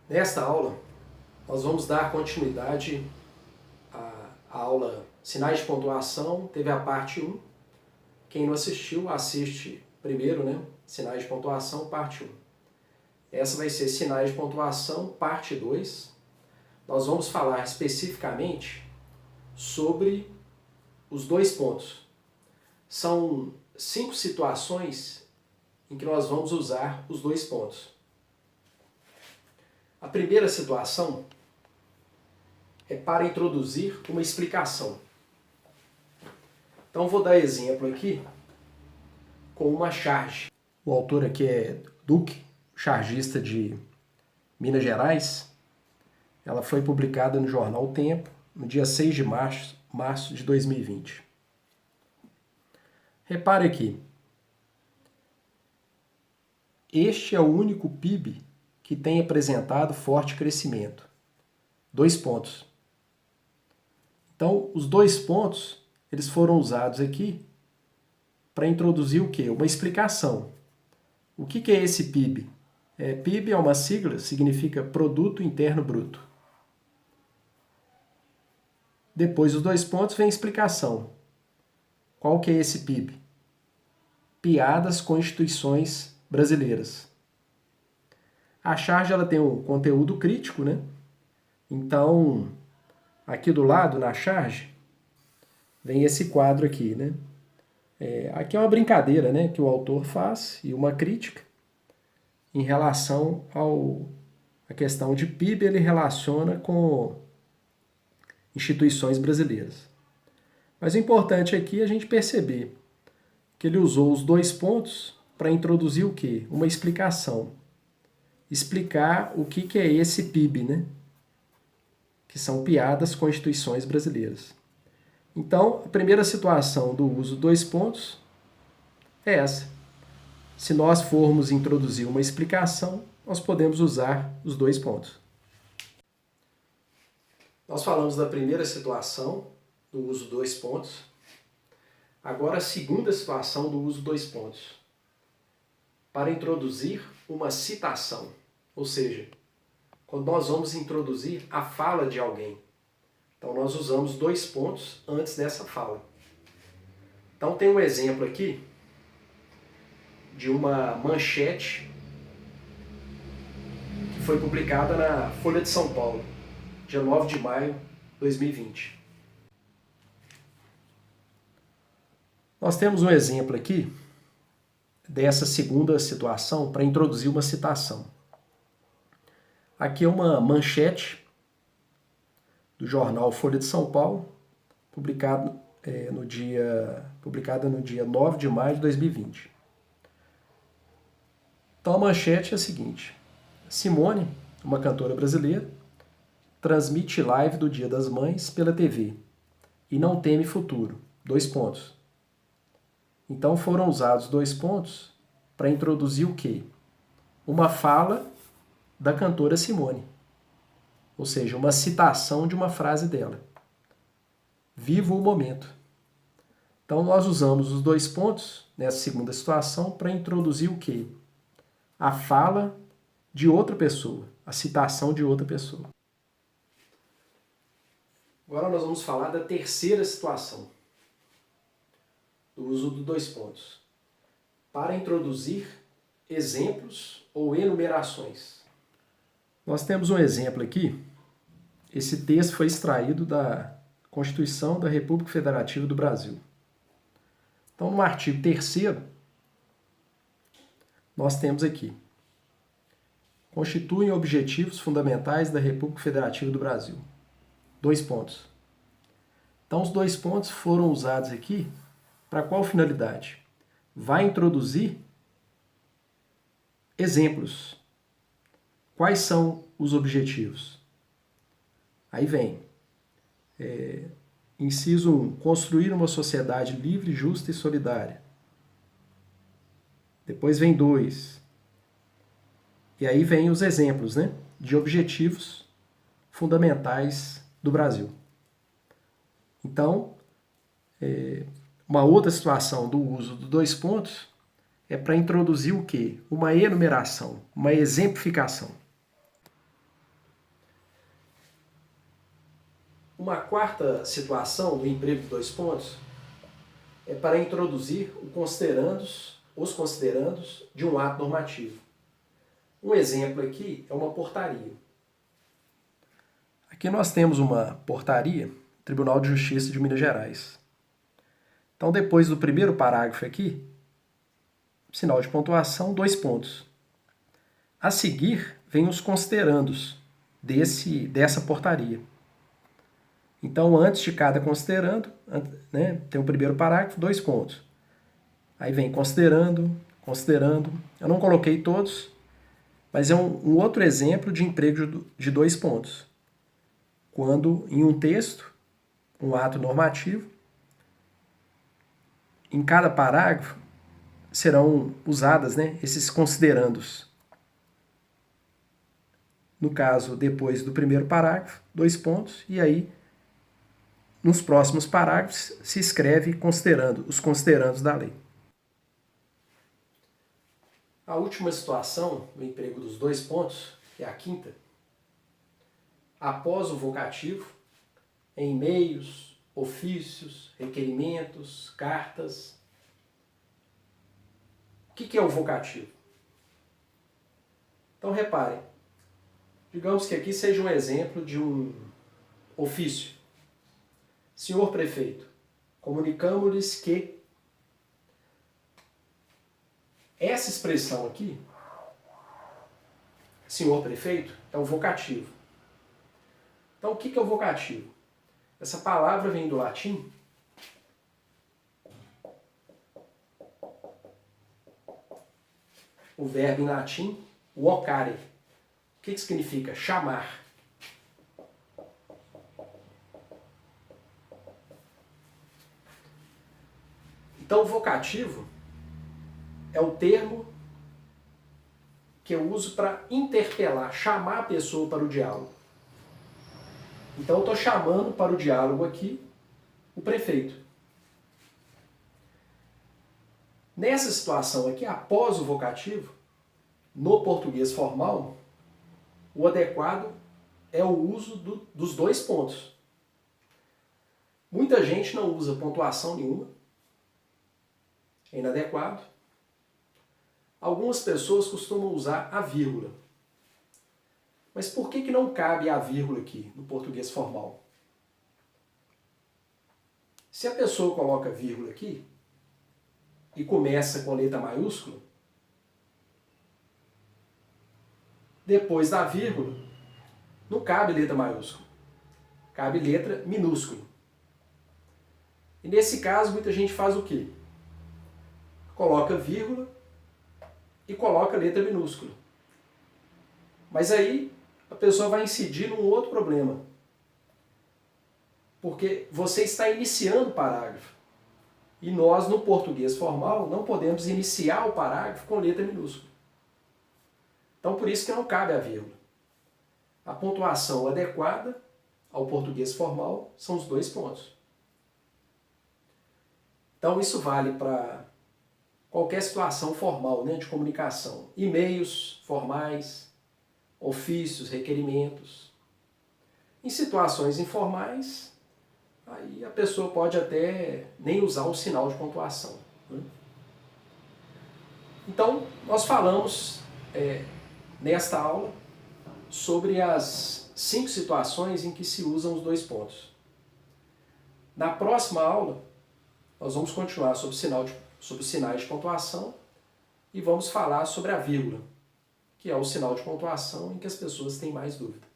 Nesta aula, nós vamos dar continuidade à aula Sinais de Pontuação. Teve a parte 1. Quem não assistiu, assiste primeiro, né? Sinais de Pontuação, parte 1. Essa vai ser Sinais de Pontuação, parte 2. Nós vamos falar especificamente sobre os dois pontos. São 5 situações em que nós vamos usar os dois pontos. A primeira situação é para introduzir uma explicação. Então vou dar exemplo aqui com uma charge. O autor aqui é Duque, chargista de Minas Gerais. Ela foi publicada no jornal O Tempo, no dia 6 de março de 2020. Repare aqui. Este é o único PIB que tem apresentado forte crescimento. 2 pontos. Então, os 2 pontos, eles foram usados aqui para introduzir o quê? Uma explicação. O que é esse PIB? PIB é uma sigla, significa Produto Interno Bruto. Depois dos 2 pontos vem a explicação. Qual que é esse PIB? Piadas com instituições brasileiras. A charge ela tem um conteúdo crítico, né? Então, aqui do lado, na charge, vem esse quadro aqui, né? Aqui é uma brincadeira, né, que o autor faz e uma crítica em relação à questão de PIB, ele relaciona com instituições brasileiras. Mas o importante aqui é a gente perceber que ele usou os 2 pontos para introduzir o quê? Uma explicação. Explicar o que é esse PIB, né? Que são piadas com instituições brasileiras. Então, a primeira situação do uso 2 pontos é essa. Se nós formos introduzir uma explicação, nós podemos usar os 2 pontos. Nós falamos da primeira situação do uso 2 pontos. Agora, a segunda situação do uso 2 pontos. Para introduzir uma citação. Ou seja, quando nós vamos introduzir a fala de alguém. Então, nós usamos 2 pontos antes dessa fala. Então, tem um exemplo aqui de uma manchete que foi publicada na Folha de São Paulo, dia 9 de maio de 2020. Nós temos um exemplo aqui dessa segunda situação para introduzir uma citação. Aqui é uma manchete do jornal Folha de São Paulo, publicada no dia 9 de maio de 2020. Então a manchete é a seguinte: Simone, uma cantora brasileira, transmite live do Dia das Mães pela TV e não teme futuro. 2 pontos. Então foram usados 2 pontos para introduzir o quê? Uma fala da cantora Simone. Ou seja, uma citação de uma frase dela. Viva o momento. Então nós usamos os 2 pontos nessa segunda situação para introduzir o quê? A fala de outra pessoa, a citação de outra pessoa. Agora nós vamos falar da terceira situação do uso dos 2 pontos. Para introduzir exemplos ou enumerações. Nós temos um exemplo aqui. Esse texto foi extraído da Constituição da República Federativa do Brasil. Então, no artigo 3º, nós temos aqui: constituem objetivos fundamentais da República Federativa do Brasil. 2 pontos. Então, os 2 pontos foram usados aqui para qual finalidade? Vai introduzir exemplos. Quais são os objetivos? Aí vem, inciso 1, construir uma sociedade livre, justa e solidária. Depois vem 2. E aí vem os exemplos, né, de objetivos fundamentais do Brasil. Então, uma outra situação do uso dos 2 pontos é para introduzir o quê? Uma enumeração, uma exemplificação. Uma quarta situação do emprego de dois pontos é para introduzir os considerandos de um ato normativo. Um exemplo aqui é uma portaria. Aqui nós temos uma portaria, Tribunal de Justiça de Minas Gerais. Então, depois do primeiro parágrafo aqui, sinal de pontuação, 2 pontos. A seguir, vem os considerandos dessa portaria. Então, antes de cada considerando, né, tem o primeiro parágrafo, 2 pontos. Aí vem considerando. Eu não coloquei todos, mas é um outro exemplo de emprego de 2 pontos. Quando em um texto, um ato normativo, em cada parágrafo serão usadas, né, esses considerandos. No caso, depois do primeiro parágrafo, 2 pontos, e aí nos próximos parágrafos se escreve os considerandos da lei. A última situação no emprego dos 2 pontos, que é a quinta, após o vocativo, em e-mails, ofícios, requerimentos, cartas. O que é o vocativo? Então reparem, digamos que aqui seja um exemplo de um ofício. Senhor prefeito, comunicamos-lhes que essa expressão aqui, senhor prefeito, é o vocativo. Então o que é o vocativo? Essa palavra vem do latim o verbo em latim vocare. O que significa? Chamar. Então, o vocativo é o termo que eu uso para interpelar, chamar a pessoa para o diálogo. Então, eu estou chamando para o diálogo aqui o prefeito. Nessa situação aqui, após o vocativo, no português formal, o adequado é o uso dos 2 pontos. Muita gente não usa pontuação nenhuma, é inadequado. Algumas pessoas costumam usar a vírgula. Mas por que não cabe a vírgula aqui no português formal? Se a pessoa coloca vírgula aqui e começa com letra maiúscula, depois da vírgula não cabe letra maiúscula, cabe letra minúscula. E nesse caso muita gente faz o quê? Coloca vírgula e coloca letra minúscula. Mas aí a pessoa vai incidir num outro problema. Porque você está iniciando o parágrafo. E nós, no português formal, não podemos iniciar o parágrafo com letra minúscula. Então, por isso que não cabe a vírgula. A pontuação adequada ao português formal são os 2 pontos. Então, isso vale para qualquer situação formal, né, de comunicação. E-mails formais, ofícios, requerimentos. Em situações informais, aí a pessoa pode até nem usar o sinal de pontuação, né? Então, nós falamos nesta aula sobre as 5 situações em que se usam os 2 pontos. Na próxima aula, nós vamos continuar sobre os sinais de pontuação e vamos falar sobre a vírgula, que é o sinal de pontuação em que as pessoas têm mais dúvida.